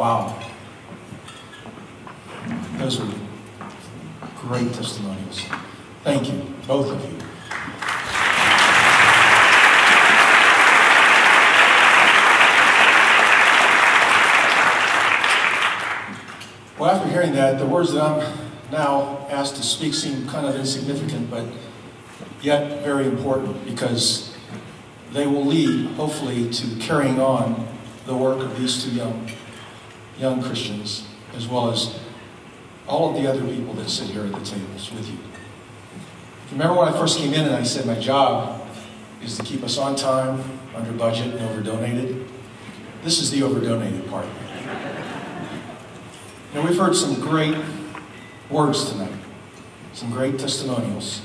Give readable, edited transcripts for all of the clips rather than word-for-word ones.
Wow. Those are great testimonials. Thank you, both of you. Well, after hearing that, the words that I'm now asked to speak seem kind of insignificant, but yet very important, because they will lead, hopefully, to carrying on the work of these two young Christians, as well as all of the other people that sit here at the tables with you. Remember when I first came in and I said my job is to keep us on time, under budget, and over-donated? This is the over-donated part. Now, we've heard some great words tonight, some great testimonials.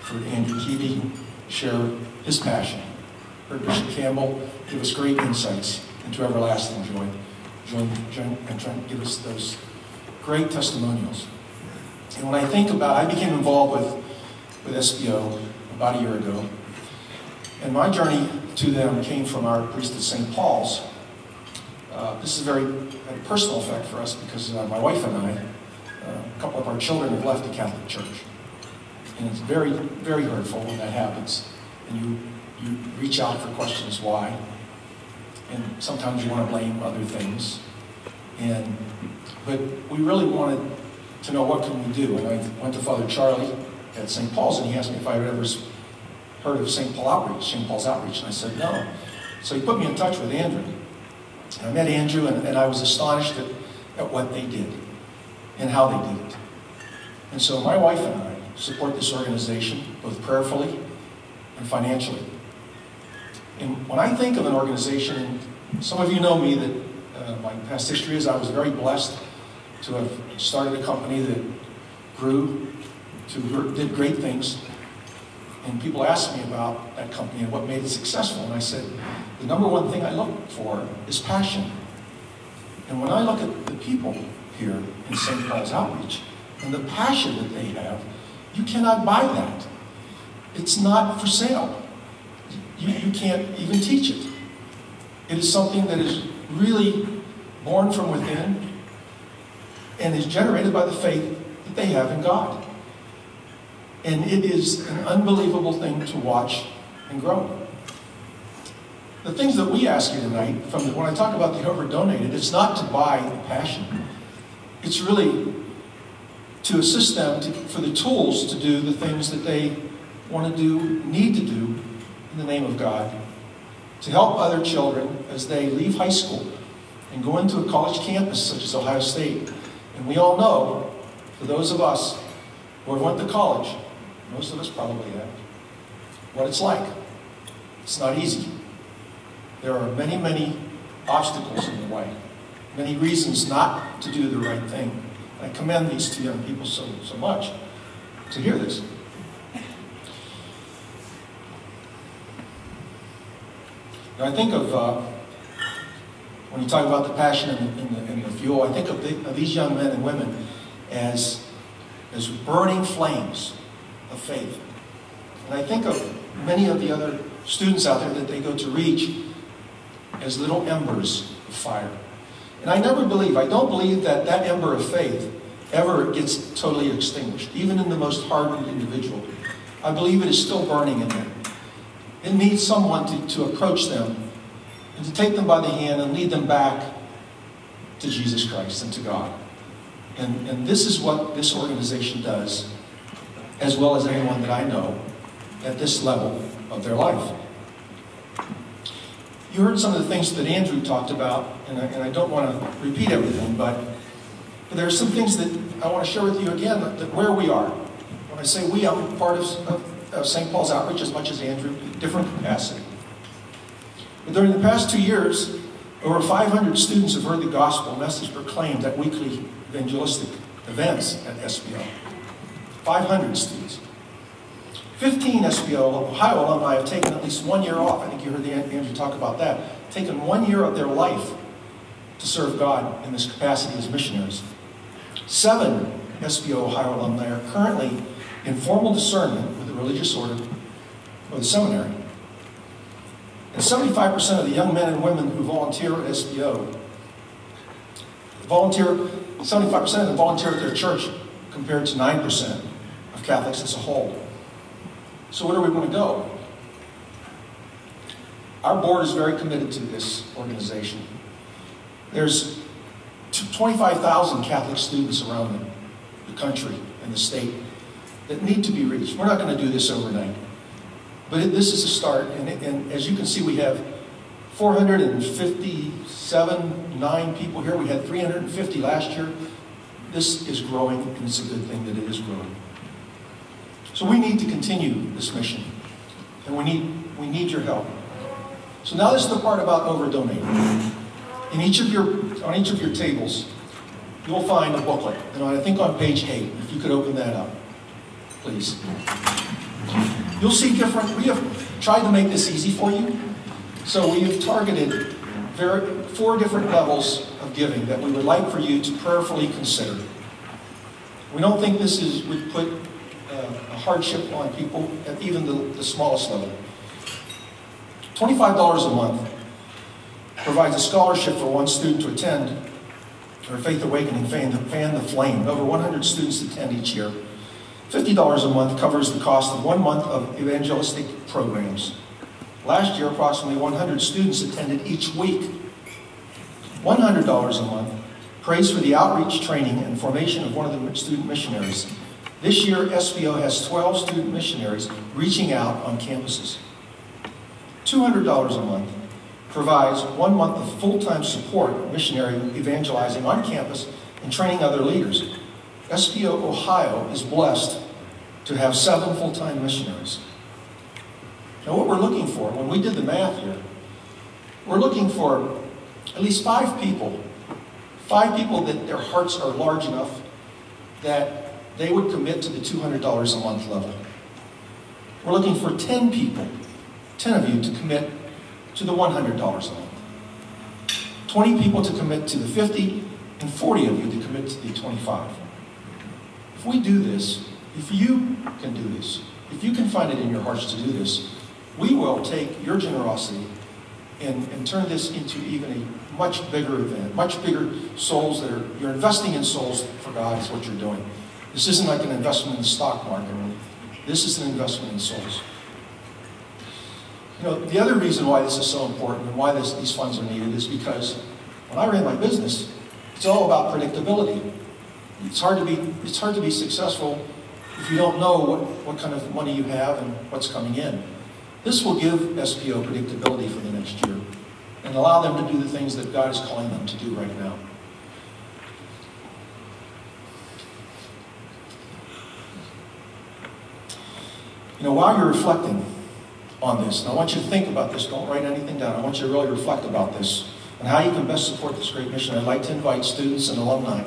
For Andrew Keating share his passion. Heard Bishop Campbell give us great insights into everlasting joy. And trying to give us those great testimonials. And when I think about, I became involved with SBO about a year ago. And my journey to them came from our priest at St. Paul's. This is had a personal effect for us because my wife and I, a couple of our children have left the Catholic Church. And it's very, very hurtful when that happens. And you reach out for questions why. And sometimes you want to blame other things. But we really wanted to know what can we do. And I went to Father Charlie at St. Paul's, and he asked me if I had ever heard of St. Paul's Outreach, and I said no. So he put me in touch with Andrew. And I met Andrew, and I was astonished at what they did and how they did it. And so my wife and I support this organization, both prayerfully and financially. And when I think of an organization, and some of you know me, that my past history is I was very blessed to have started a company that grew, did great things. And people asked me about that company and what made it successful. And I said, the number one thing I look for is passion. And when I look at the people here in St. Paul's Outreach and the passion that they have, you cannot buy that. It's not for sale. You can't even teach it. It is something that is really born from within and is generated by the faith that they have in God. And it is an unbelievable thing to watch and grow. The things that we ask you tonight, when I talk about the over-donated, it's not to buy the passion. It's really to assist them for the tools to do the things that they want to do, need to do in the name of God, to help other children as they leave high school and go into a college campus such as Ohio State. And we all know, for those of us who have went to college, most of us probably have, what it's like. It's not easy. There are many, many obstacles in the way, many reasons not to do the right thing. I commend these two young people so much to hear this. Now, I think of, when you talk about the passion and the fuel, I think of these young men and women as burning flames of faith. And I think of many of the other students out there that they go to reach as little embers of fire. And I don't believe that ember of faith ever gets totally extinguished, even in the most hardened individual. I believe it is still burning in them. It needs someone to approach them and to take them by the hand and lead them back to Jesus Christ and to God. And this is what this organization does, as well as anyone that I know at this level of their life. You heard some of the things that Andrew talked about, and I don't want to repeat everything, but there are some things that I want to share with you again, that where we are. When I say we, I'm part of St. Paul's Outreach as much as Andrew, different capacity. But during the past 2 years, over 500 students have heard the gospel message proclaimed at weekly evangelistic events at SBO. 500 students. 15 SBO Ohio alumni have taken at least 1 year off. I think you heard Andrew talk about that. Taken 1 year of their life to serve God in this capacity as missionaries. 7 SBO Ohio alumni are currently in formal discernment with the religious order or the seminary. And 75% of the young men and women who volunteer at SBO Volunteer, 75% of them volunteer at their church compared to 9% of Catholics as a whole. So where do we want to go? Our board is very committed to this organization. There's 25,000 Catholic students around the country and the state that need to be reached. We're not going to do this overnight. But this is a start, and as you can see, we have 459 people here. We had 350 last year. This is growing, and it's a good thing that it is growing. So we need to continue this mission, and we need your help. So now this is the part about over-donating. On each of your tables, you'll find a booklet, and I think on page 8, if you could open that up, please. You'll see we have tried to make this easy for you. So we have targeted 4 different levels of giving that we would like for you to prayerfully consider. We don't think this would put a hardship on people at even the smallest level. $25 a month provides a scholarship for one student to attend our Faith Awakening, Fan the Flame. Over 100 students attend each year. $50 a month covers the cost of 1 month of evangelistic programs. Last year, approximately 100 students attended each week. $100 a month prays for the outreach training and formation of one of the student missionaries. This year, SBO has 12 student missionaries reaching out on campuses. $200 a month provides 1 month of full-time support missionary evangelizing on campus and training other leaders. SBO Ohio is blessed to have 7 full-time missionaries. Now what we're looking for, when we did the math here, we're looking for at least 5 people that their hearts are large enough that they would commit to the $200 a month level. We're looking for 10 people, 10 of you to commit to the $100 a month. 20 people to commit to the 50, and 40 of you to commit to the 25. If we do this, if you can do this, if you can find it in your hearts to do this, we will take your generosity and turn this into even a much bigger event, much bigger souls you're investing in souls for God is what you're doing. This isn't like an investment in the stock market. This is an investment in souls. You know, the other reason why this is so important and why these funds are needed is because when I ran my business, it's all about predictability. It's hard to be successful if you don't know what kind of money you have and what's coming in. This will give SPO predictability for the next year and allow them to do the things that God is calling them to do right now. You know, while you're reflecting on this, and I want you to think about this, don't write anything down, I want you to really reflect about this and how you can best support this great mission. I'd like to invite students and alumni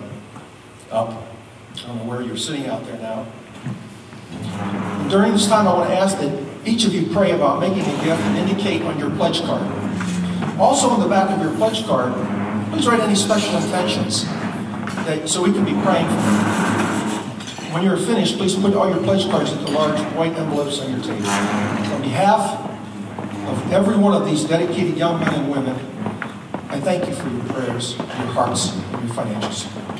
up. I don't know where you're sitting out there now. And during this time, I want to ask that each of you pray about making a gift and indicate on your pledge card. Also on the back of your pledge card, please write any special intentions so we can be praying for them. When you're finished, please put all your pledge cards into large white envelopes on your table. On behalf of every one of these dedicated young men and women, I thank you for your prayers, your hearts, and your financial support.